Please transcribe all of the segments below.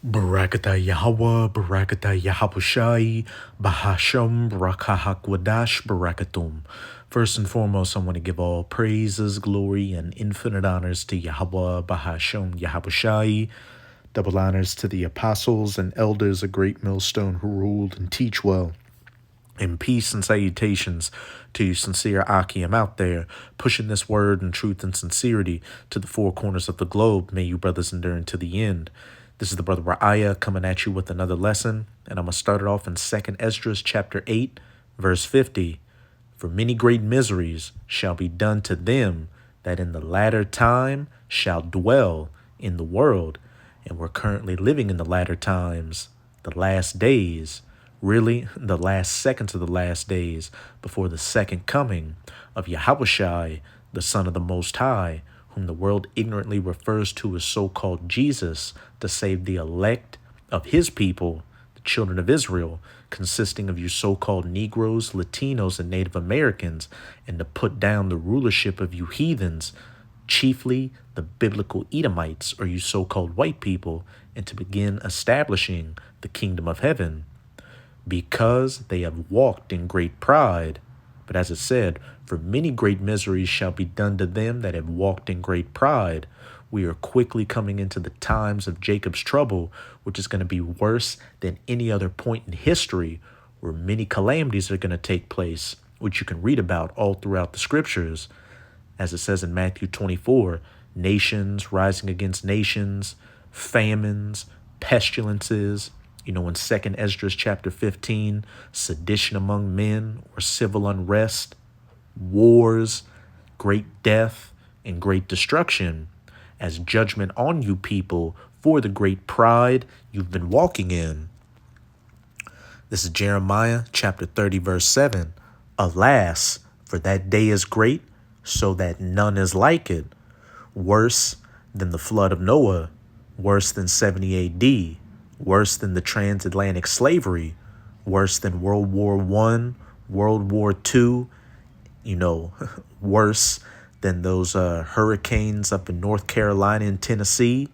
Barakata Yahweh, Barakata Yahabushai, Bahasham, Barakahakwadash, Barakatum. First and foremost, I want to give all praises, glory, and infinite honors to Yahweh, Bahasham, Yahabushai. Double honors to the apostles and elders of Great Millstone who ruled and teach well. And peace and salutations to you sincere Akim out there, pushing this word and truth and sincerity to the four corners of the globe. May you brothers endure to the end. This is the brother Ra'aya coming at you with another lesson, and I'm going to start it off in 2nd Esdras chapter 8, verse 50. For many great miseries shall be done to them that in the latter time shall dwell in the world. And we're currently living in the latter times, the last days, really the last seconds of the last days before the second coming of Yahushai, the Son of the Most High, whom the world ignorantly refers to as so-called Jesus, to save the elect of his people, the children of Israel, consisting of you so-called Negroes, Latinos, and Native Americans, and to put down the rulership of you heathens, chiefly the biblical Edomites, or you so-called white people, and to begin establishing the kingdom of heaven, because they have walked in great pride. But as it said, for many great miseries shall be done to them that have walked in great pride. We are quickly coming into the times of Jacob's trouble, which is going to be worse than any other point in history, where many calamities are going to take place, which you can read about all throughout the scriptures. As it says in Matthew 24, nations rising against nations, famines, pestilences. In 2nd Esdras chapter 15, sedition among men or civil unrest, wars, great death, and great destruction as judgment on you people for the great pride you've been walking in. This is Jeremiah chapter 30, verse 7. Alas, for that day is great, so that none is like it. Worse than the flood of Noah, worse than 70 AD, worse than the transatlantic slavery, worse than World War I, World War II, worse than those hurricanes up in North Carolina and Tennessee.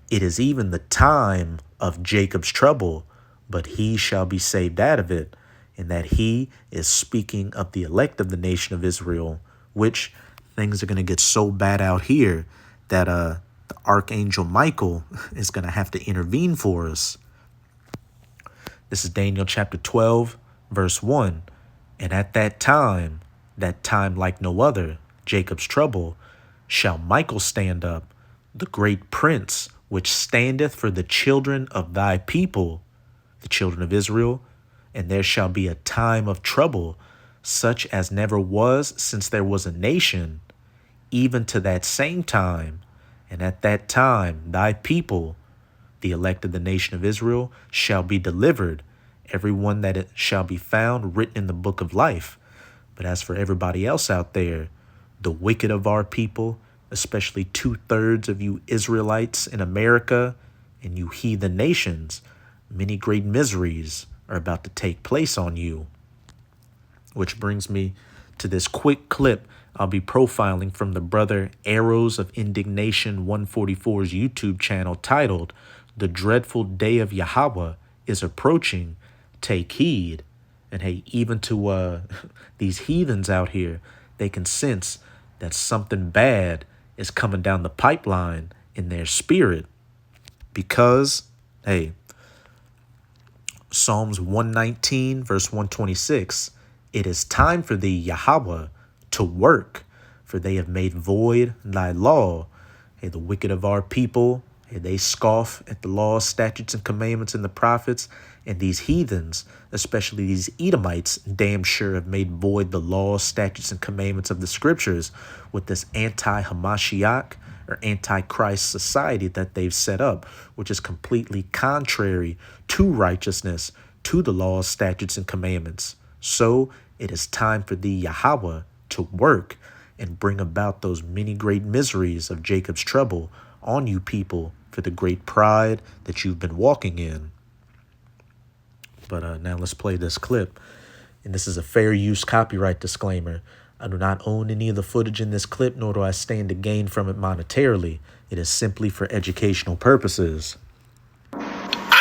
It is even the time of Jacob's trouble, but he shall be saved out of it, and that he is speaking of the elect of the nation of Israel, which things are going to get so bad out here that the Archangel Michael is going to have to intervene for us. This is Daniel chapter 12, verse 1. And at that time like no other, Jacob's trouble, shall Michael stand up, the great prince, which standeth for the children of thy people, the children of Israel. And there shall be a time of trouble, such as never was since there was a nation, even to that same time. And at that time, thy people, the elect of the nation of Israel, shall be delivered, every one that it shall be found written in the book of life. But as for everybody else out there, the wicked of our people, especially 2/3 of you Israelites in America and you heathen nations, many great miseries are about to take place on you. Which brings me to this quick clip I'll be profiling from the brother Arrows of Indignation 144's YouTube channel, titled The Dreadful Day of Yahweh is Approaching. Take heed. And hey, even to these heathens out here, they can sense that something bad is coming down the pipeline in their spirit. Because, hey, Psalms 119, verse 126, it is time for thee, Yahweh, to work, for they have made void thy law. Hey, the wicked of our people, hey, they scoff at the laws, statutes, and commandments in the prophets, and these heathens, especially these Edomites, damn sure have made void the laws, statutes, and commandments of the scriptures with this anti-Hamashiach or anti-Christ society that they've set up, which is completely contrary to righteousness, to the laws, statutes, and commandments. So it is time for thee, Yahweh, to work and bring about those many great miseries of Jacob's trouble on you people for the great pride that you've been walking in. But now let's play this clip. And this is a fair use copyright disclaimer. I do not own any of the footage in this clip, nor do I stand to gain from it monetarily. It is simply for educational purposes.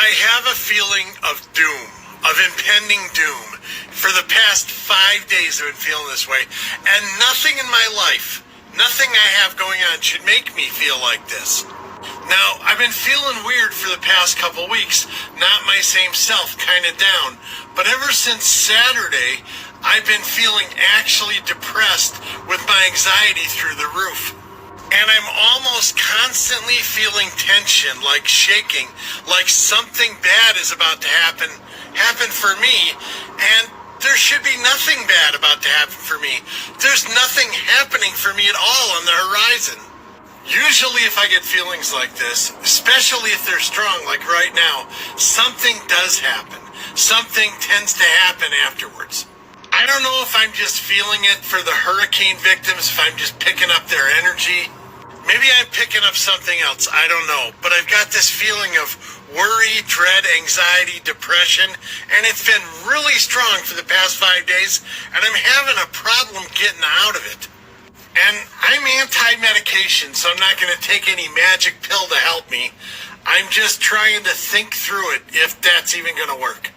I have a feeling of doom, of impending doom. For the past 5 days I've been feeling this way, and nothing in my life, nothing I have going on should make me feel like this. Now, I've been feeling weird for the past couple weeks, not my same self, kind of down, but ever since Saturday, I've been feeling actually depressed with my anxiety through the roof. And I'm almost constantly feeling tension, like shaking, like something bad is about to happen for me, and there should be nothing bad about to happen for me. There's nothing happening for me at all on the horizon. Usually if I get feelings like this, especially if they're strong like right now, something does happen. Something tends to happen afterwards. I don't know if I'm just feeling it for the hurricane victims, if I'm just picking up their energy. Maybe I'm picking up something else, I don't know. But I've got this feeling of worry, dread, anxiety, depression, and it's been really strong for the past 5 days, and I'm having a problem getting out of it. And I'm anti-medication, so I'm not going to take any magic pill to help me. I'm just trying to think through it, if that's even going to work.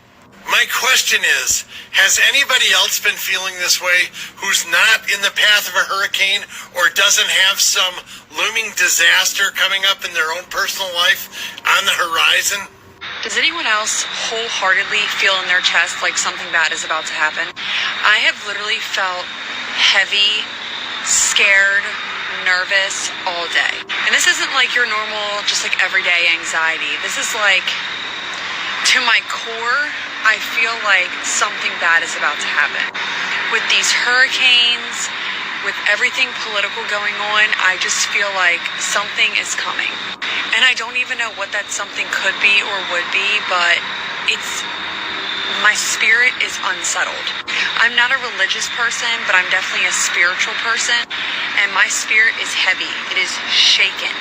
My question is, has anybody else been feeling this way who's not in the path of a hurricane or doesn't have some looming disaster coming up in their own personal life on the horizon? Does anyone else wholeheartedly feel in their chest like something bad is about to happen? I have literally felt heavy, scared, nervous all day. And this isn't like your normal, just like everyday anxiety. This is like, to my core, I feel like something bad is about to happen. With these hurricanes, with everything political going on, I just feel like something is coming. And I don't even know what that something could be or would be, but my spirit is unsettled. I'm not a religious person, but I'm definitely a spiritual person, and my spirit is heavy. It is shaken.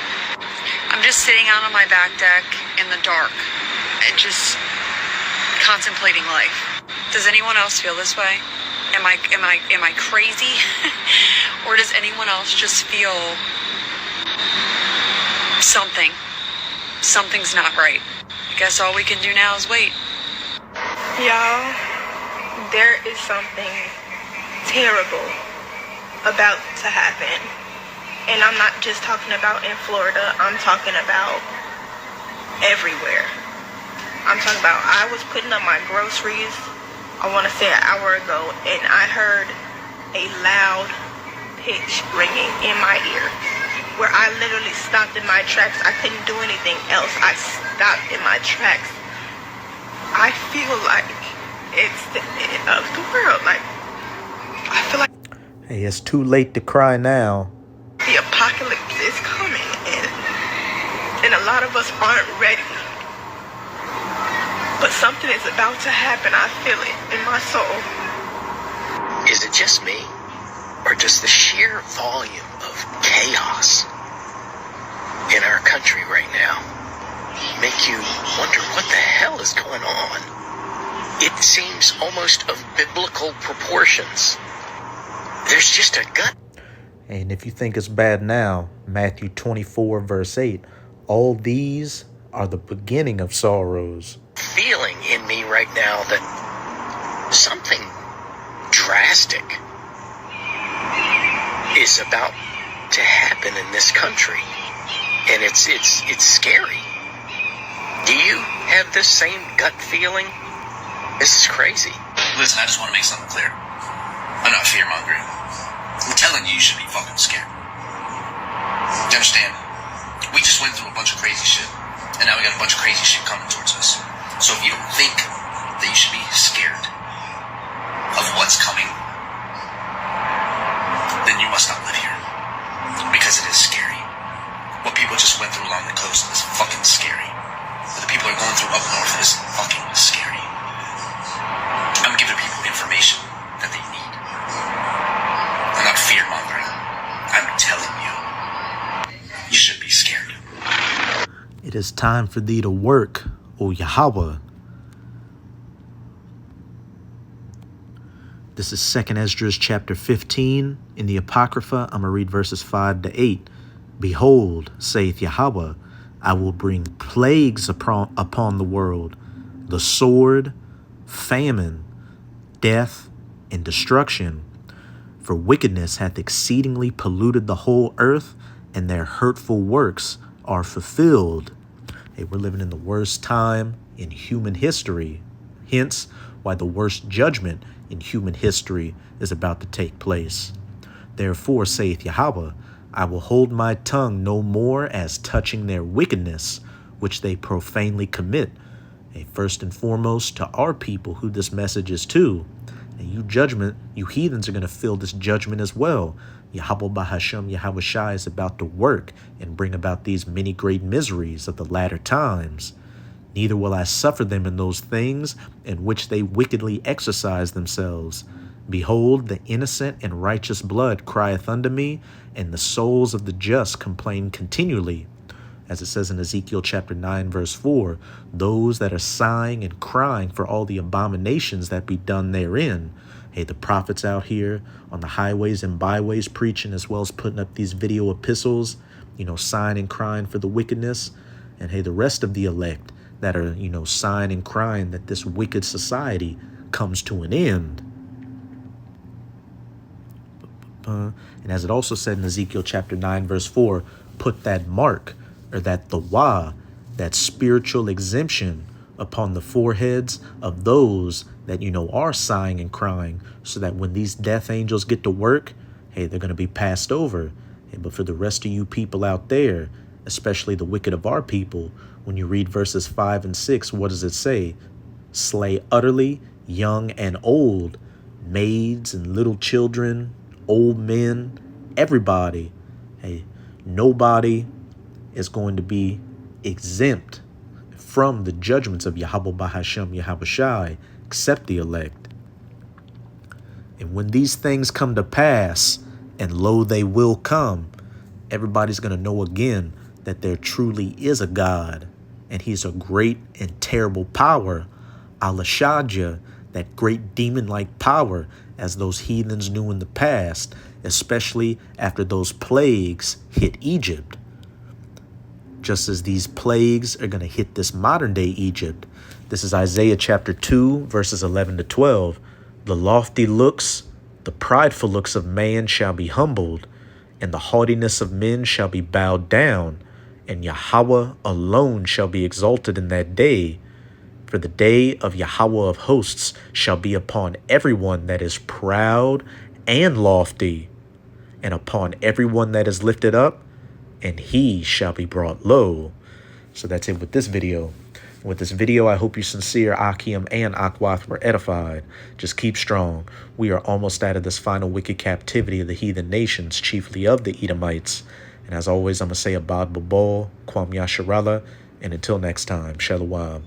I'm just sitting out on my back deck in the dark, just contemplating life. Does anyone else feel this way? Am I crazy? Or does anyone else just feel something's not right? I guess all we can do now is wait. Y'all, there is something terrible about to happen. And I'm not just talking about in Florida, I'm talking about everywhere. I'm talking about, I was putting up my groceries, I want to say an hour ago, and I heard a loud pitch ringing in my ear, where I literally stopped in my tracks. I couldn't do anything else. I stopped in my tracks. I feel like it's the end of the world. Like, I feel like, hey, it's too late to cry now. The apocalypse is coming, and a lot of us aren't ready. But something is about to happen. I feel it in my soul. Is it just me? Or does the sheer volume of chaos in our country right now make you wonder what the hell is going on? It seems almost of biblical proportions. There's just a gut. And if you think it's bad now, Matthew 24, verse 8, all these are the beginning of sorrows. Feeling in me right now that something drastic is about to happen in this country, and it's scary. Do you have this same gut feeling? This is crazy. Listen, I just want to make something clear. I'm not fear-mongering. I'm telling you, you should be fucking scared. Do you understand? We just went through a bunch of crazy shit, and now we got a bunch of crazy shit coming towards us. So if you don't think that you should be scared of what's coming, then you must not live here. Because it is scary. What people just went through along the coast is fucking scary. What the people are going through up north is fucking scary. I'm giving people information that they need. I'm not fear-mongering. I'm telling you, you should be scared. It is time for thee to work, O Yahweh. This is 2nd Esdras chapter 15. In the Apocrypha, I'm going to read verses 5 to 8. Behold, saith Yahweh, I will bring plagues upon the world, the sword, famine, death, and destruction. For wickedness hath exceedingly polluted the whole earth, and their hurtful works are fulfilled. Hey, we're living in the worst time in human history. Hence, why the worst judgment in human history is about to take place. Therefore, saith Yahweh, I will hold my tongue no more as touching their wickedness, which they profanely commit. Hey, first and foremost, to our people who this message is to. And you heathens are going to feel this judgment as well. Yahweh Bahashem, Yahweh Shai is about to work and bring about these many great miseries of the latter times. Neither will I suffer them in those things in which they wickedly exercise themselves. Behold, the innocent and righteous blood crieth unto me, and the souls of the just complain continually. As it says in Ezekiel chapter 9, verse 4, those that are sighing and crying for all the abominations that be done therein. Hey, the prophets out here on the highways and byways preaching, as well as putting up these video epistles, sighing and crying for the wickedness. And hey, the rest of the elect that are, sighing and crying that this wicked society comes to an end. And as it also said in Ezekiel chapter 9, verse 4, put that mark, or that thawa, that spiritual exemption upon the foreheads of those that, are sighing and crying, so that when these death angels get to work, hey, they're going to be passed over. Hey, but for the rest of you people out there, especially the wicked of our people, when you read verses 5 and 6, what does it say? Slay utterly, young and old, maids and little children, old men, everybody. Hey, nobody is going to be exempt from the judgments of Yahweh Bahashem, Yahweh Shai, except the elect. And when these things come to pass, and lo, they will come, everybody's going to know again that there truly is a God, and he's a great and terrible power, Alashadja, that great demon-like power, as those heathens knew in the past, especially after those plagues hit Egypt. Just as these plagues are going to hit this modern-day Egypt. This is Isaiah chapter 2, verses 11 to 12. The lofty looks, the prideful looks of man shall be humbled, and the haughtiness of men shall be bowed down, and Yahweh alone shall be exalted in that day. For the day of Yahweh of hosts shall be upon everyone that is proud and lofty, and upon everyone that is lifted up, and he shall be brought low. So that's it with this video. With this video, I hope you sincere Akim and Akwath were edified. Just keep strong. We are almost out of this final wicked captivity of the heathen nations, chiefly of the Edomites. And as always, I'm going to say Abad Babal, Kwam Yasharallah, and until next time, Shalom.